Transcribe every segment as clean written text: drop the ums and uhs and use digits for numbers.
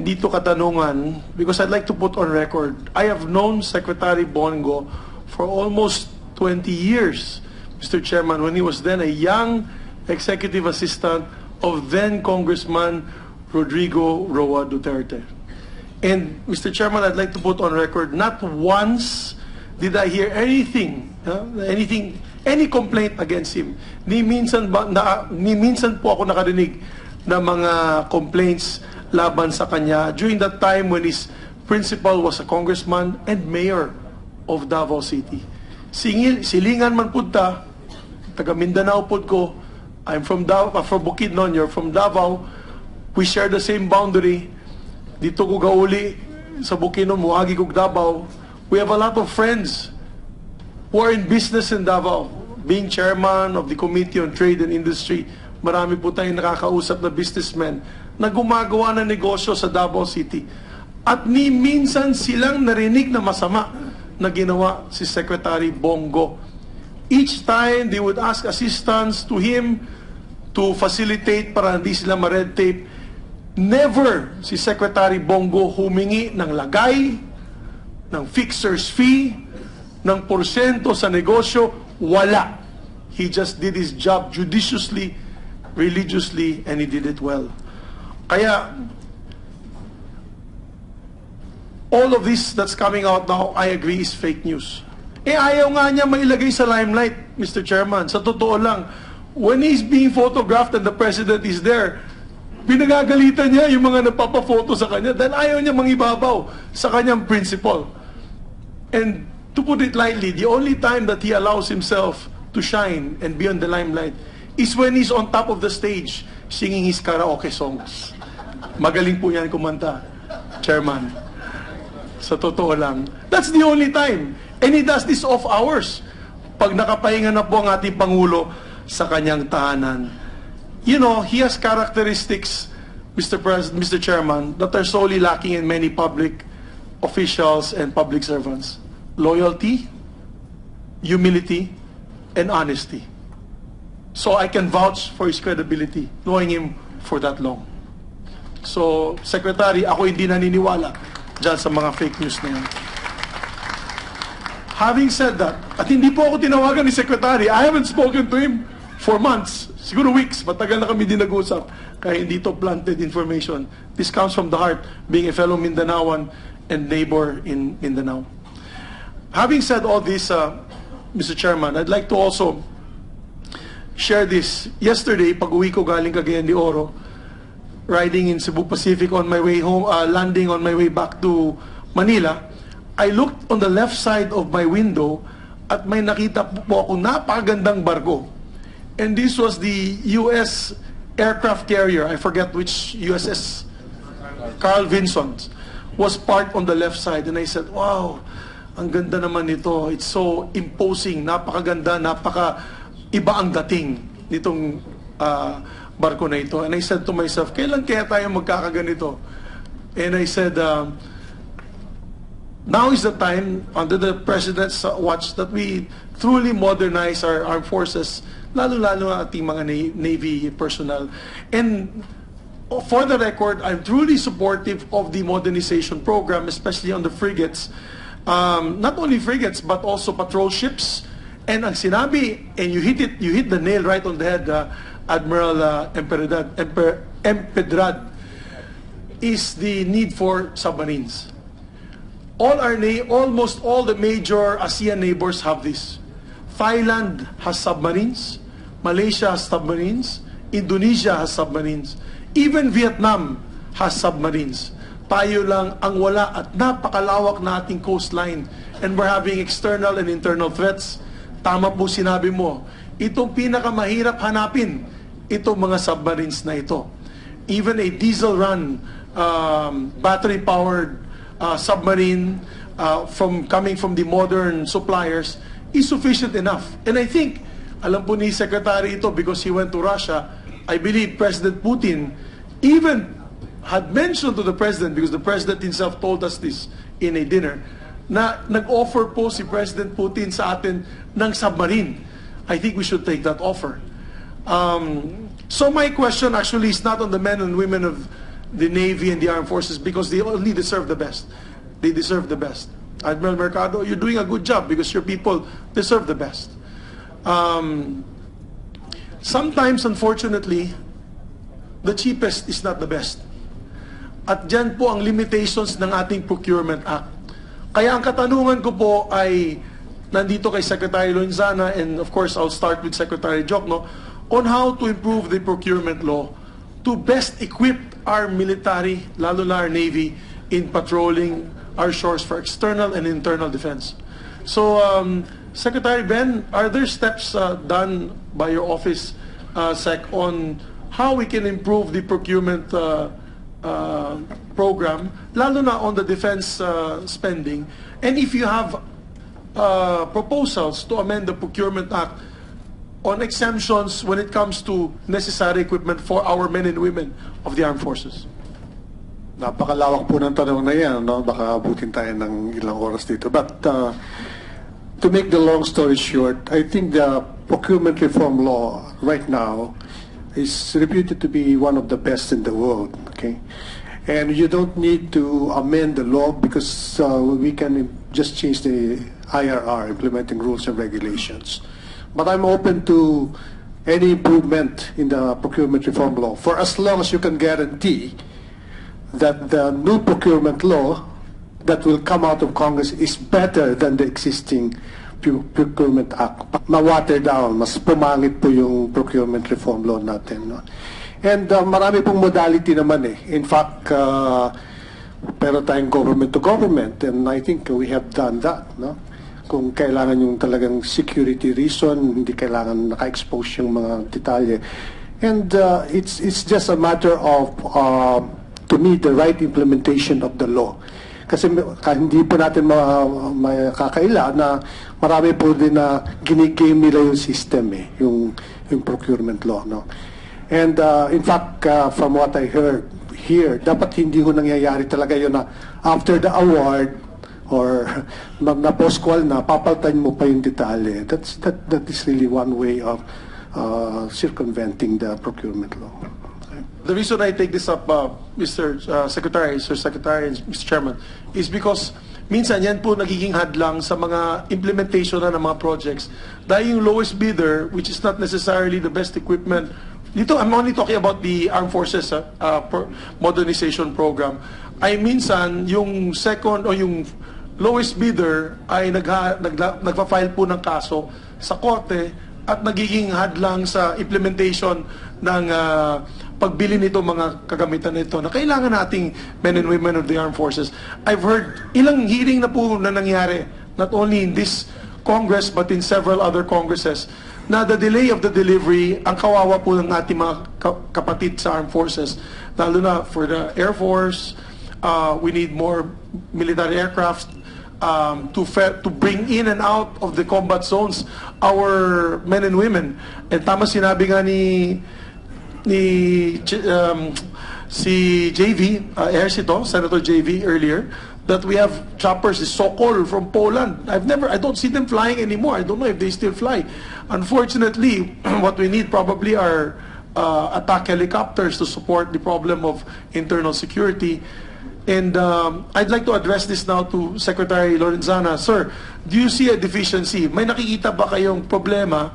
dito katanungan because I'd like to put on record, I have known Secretary Bongo for almost 20 years, Mr. Chairman, when he was then a young executive assistant of then Congressman Rodrigo Roa Duterte. And Mr. Chairman, I'd like to put on record, not once did I hear any complaint against him. Ni minsan po ako nakarinig ng mga complaints laban sa kanya during that time when his principal was a congressman and mayor of Davao City. Silingan man punta, taga Mindanao pud ko. I'm from Davao, from Bukidnon, you're from Davao. We share the same boundary. Dito ko gauli sa Bukidnon, muagi ko Davao. We have a lot of friends who are in business in Davao. Being chairman of the Committee on Trade and Industry, marami po tayong nakakausap na businessmen na gumagawa ng negosyo sa Davao City. At ni minsan silang narinig na masama na ginawa si Secretary Bongo. Each time they would ask assistance to him to facilitate para hindi sila ma-red tape. Never si Secretary Bongo humingi ng lagay, ng fixer's fee, ng porsyento sa negosyo. Wala. He just did his job judiciously, religiously, and he did it well. Kaya, all of this that's coming out now, I agree, is fake news. Ayaw nga niya mailagay sa limelight, Mr. Chairman. Sa totoo lang, when he's being photographed and the President is there, pinagagalitan niya yung mga nagpapafoto sa kanya dahil ayaw niya mangibabaw sa kanyang principal. And to put it lightly, the only time that he allows himself to shine and be on the limelight is when he's on top of the stage singing his karaoke songs. Magaling po yan kumanta, Chairman. Sa totoo lang. That's the only time. And he does this off hours. Pag nakapahinga na po ang ating Pangulo sa kanyang tahanan. You know, he has characteristics, Mr. Chairman, that are solely lacking in many public officials and public servants. Loyalty, humility, and honesty. So I can vouch for his credibility, knowing him for that long. So, Secretary, ako hindi naniniwala dyan sa mga fake news na yan. Having said that, at hindi po ako tinawagan ni Secretary, I haven't spoken to him for months, siguro weeks, matagal na kami din nag-usap, kaya hindi to planted information. This comes from the heart, being a fellow Mindanaoan and neighbor in Mindanao. Having said all this, Mr. Chairman, I'd like to also share this. Yesterday, pag-uwi ko galing Cagayan de Oro, riding in Cebu Pacific on my way home, landing on my way back to Manila, I looked on the left side of my window at may nakita po ako napakagandang barko. And this was the U.S. aircraft carrier, I forget which USS, Carl Vinson, was parked on the left side. And I said, wow, ang ganda naman nito. It's so imposing, napakaganda, napaka-iba ang dating nitong barko na ito. And I said to myself, kailan kaya tayo magkakaganito? And I said, now is the time, under the President's watch, that we truly modernize our armed forces, lalo-lalo ang ating mga Navy personnel. And for the record, I'm truly supportive of the modernization program, especially on the frigates. Not only frigates, but also patrol ships. And ang sinabi, and you hit the nail right on the head, Admiral Empedrad, is the need for submarines. Almost all the major ASEAN neighbors have this. Thailand has submarines, Malaysia has submarines, Indonesia has submarines, even Vietnam has submarines. Tayo lang ang wala at napakalawak na ating coastline, and we're having external and internal threats. Tama po sinabi mo, itong pinakamahirap hanapin, itong mga submarines na ito. Even a diesel-run, battery-powered submarine coming from the modern suppliers is sufficient enough. And I think, alam po ni Secretary ito because he went to Russia, I believe President Putin even had mentioned to the President, because the President himself told us this in a dinner, na nag-offer po si President Putin sa atin ng submarine. I think we should take that offer. So my question actually is not on the men and women of the Navy and the Armed Forces because they only deserve the best. They deserve the best. Admiral Mercado, you're doing a good job because your people deserve the best. Sometimes, unfortunately, the cheapest is not the best. At dyan po ang limitations ng ating Procurement Act. Kaya ang katanungan ko po ay nandito kay Secretary Lorenzana, and of course I'll start with Secretary Jokno, on how to improve the procurement law to best equip our military, lalo na our Navy, in patrolling our shores for external and internal defense. So, Secretary Ben, are there steps done by your office, Sec, on how we can improve the procurement program, lalo na on the defense spending? And if you have proposals to amend the Procurement Act on exemptions when it comes to necessary equipment for our men and women of the armed forces? Napakalawak po ng tanong na yan, no? Baka abutin tayo ng ilang oras dito. But to make the long story short, I think the procurement reform law right now is reputed to be one of the best in the world. Okay, and you don't need to amend the law because we can just change the IRR, implementing rules and regulations. But I'm open to any improvement in the procurement reform law for as long as you can guarantee that the new procurement law that will come out of Congress is better than the existing Procurement Act. Ma-water down, mas pumangit po yung procurement reform law natin. No? And marami pong modality naman eh. In fact, pero tayong government to government, and I think we have done that. No? Kung kailangan yung talagang security reason, hindi kailangan naka-expose yung mga detalye. And it's just a matter of to me, the right implementation of the law. Kasi hindi po natin makakaila na marami po din na ginigame nila yung system eh, yung procurement law. No? And in fact, from what I heard here, dapat hindi ko nangyayari talaga yun na after the award or na post-qual na, papaltan mo pa yung detalye. That is really one way of circumventing the procurement law. The reason I take this up, Mr. Secretary, Sir Secretary, and Mr. Chairman, is because minsan yan po nagiging hadlang sa mga implementation na ng mga projects. Dahil yung lowest bidder, which is not necessarily the best equipment, dito I'm only talking about the Armed Forces modernization program, ay minsan yung second o yung lowest bidder ay nagpa-file po ng kaso sa korte at nagiging hadlang sa implementation ng pagbili nito, mga kagamitan nito na kailangan nating men and women of the armed forces. I've heard ilang hearing na po na nangyari, not only in this Congress but in several other Congresses, na the delay of the delivery, ang kawawa po ng ating mga kapatid sa armed forces, lalo na for the Air Force. We need more military aircraft to bring in and out of the combat zones our men and women. And tama sinabi nga si JV, Senator JV earlier, that we have choppers, the Sokol from Poland. I don't see them flying anymore. I don't know if they still fly. Unfortunately, what we need probably are attack helicopters to support the problem of internal security. And I'd like to address this now to Secretary Lorenzana. Sir, do you see a deficiency? May nakikita ba kayong problema?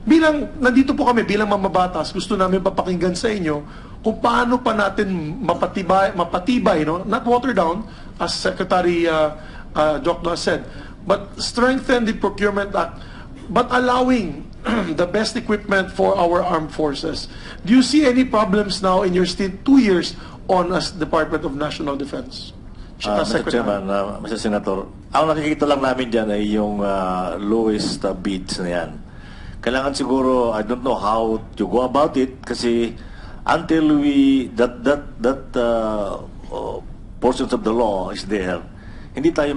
Bilang, nandito po kami, bilang mamabatas, gusto namin papakinggan sa inyo kung paano pa natin mapatibay, no? Not water down, as Secretary Jokno said, but strengthen the Procurement Act, but allowing the best equipment for our armed forces. Do you see any problems now in your stint 2 years on as Department of National Defense? Mr. Chairman, Mr. Senator, ang nakikita lang namin dyan ay yung lowest bids na yan. Kailangan siguro, I don't know how to go about it kasi until that portions of the law is there, hindi tayo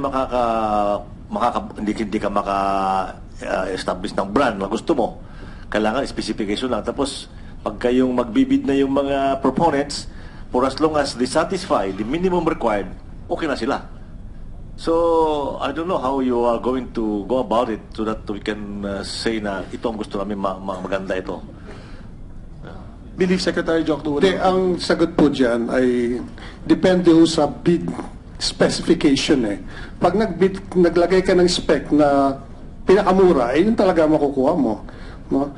hindi ka establish ng brand na gusto mo. Kailangan specification lang. Tapos, pagka yung magbibid na yung mga proponents, for as long as they satisfy the minimum required, okay na sila. So, I don't know how you are going to go about it so that we can say na ito ang gusto namin maganda ito. believe Secretary Jokdo would Hindi, ang sagot po dyan ay depende ho sa bid specification eh. Pag naglagay ka ng spec na pinakamura, yun talaga makukuha mo. No?